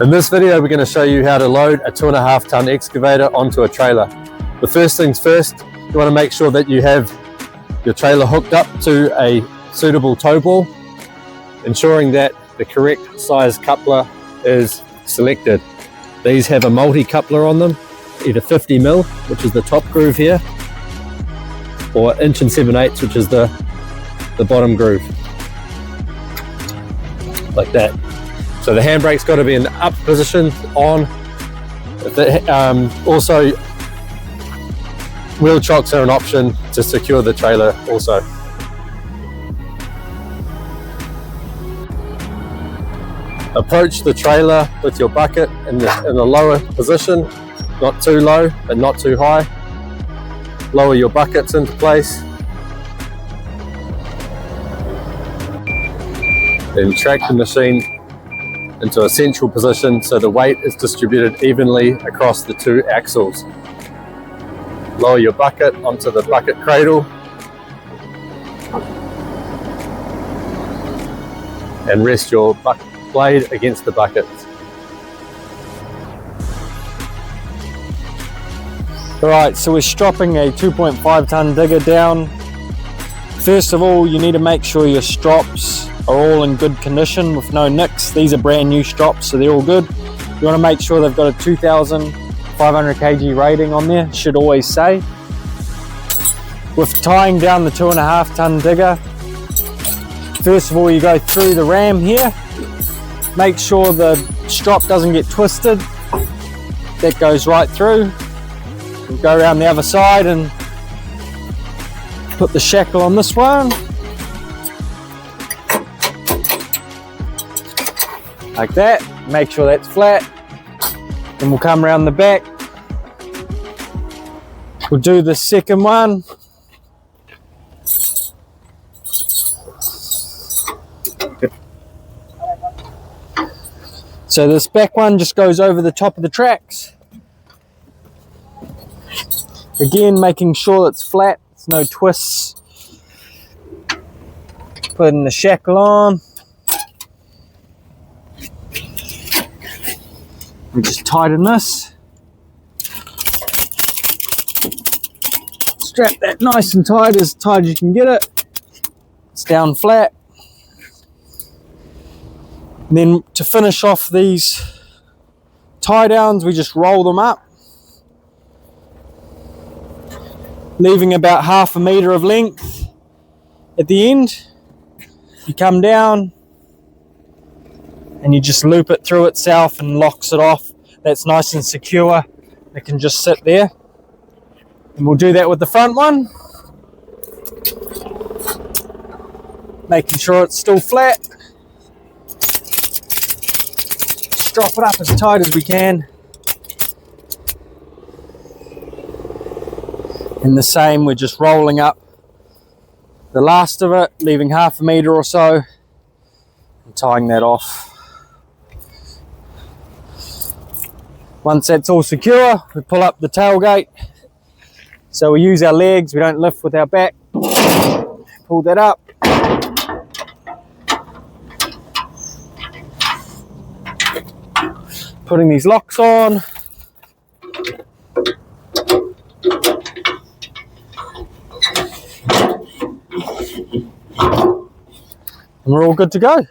In this video, we're going to show you how to load a 2.5 ton excavator onto a trailer. The first things first, you want to make sure that you have your trailer hooked up to a suitable tow ball, ensuring that the correct size coupler is selected. These have a multi-coupler on them, either 50mm, which is the top groove here, or 1 7/8", which is the bottom groove, like that. So the handbrake's got to be in the up position, on. Also, wheel chocks are an option to secure the trailer also. Approach the trailer with your bucket in the lower position, not too low but not too high. Lower your buckets into place. Then track the machine into a central position so the weight is distributed evenly across the 2 axles. Lower your bucket onto the bucket cradle and rest your bucket blade against the bucket. Alright, so we're stropping a 2.5 ton digger down. First of all, you need to make sure your strops are all in good condition with no nicks. These are brand new strops, so they're all good. You want to make sure they've got a 2,500 kg rating on there, should always say. With tying down the 2.5 ton digger, first of all you go through the ram here. Make sure the strop doesn't get twisted. That goes right through. We'll go around the other side and put the shackle on this one. Like that. Make sure that's flat. Then we'll come around the back. We'll do the second one. So this back one just goes over the top of the tracks. Again, making sure it's flat, there's no twists. Putting the shackle on. We just tighten this. Strap that nice and tight as you can get it. It's down flat. And then to finish off these tie downs, we just roll them up, leaving about 1/2 meter of length at the end. You come down and you just loop it through itself and locks it off. That's nice and secure. It can just sit there. And we'll do that with the front one. Making sure it's still flat. Strop it up as tight as we can. And the same, we're just rolling up the last of it, leaving 1/2 meter or so, and tying that off. Once that's all secure, we pull up the tailgate. So we use our legs, we don't lift with our back. Pull that up. Putting these locks on. And we're all good to go.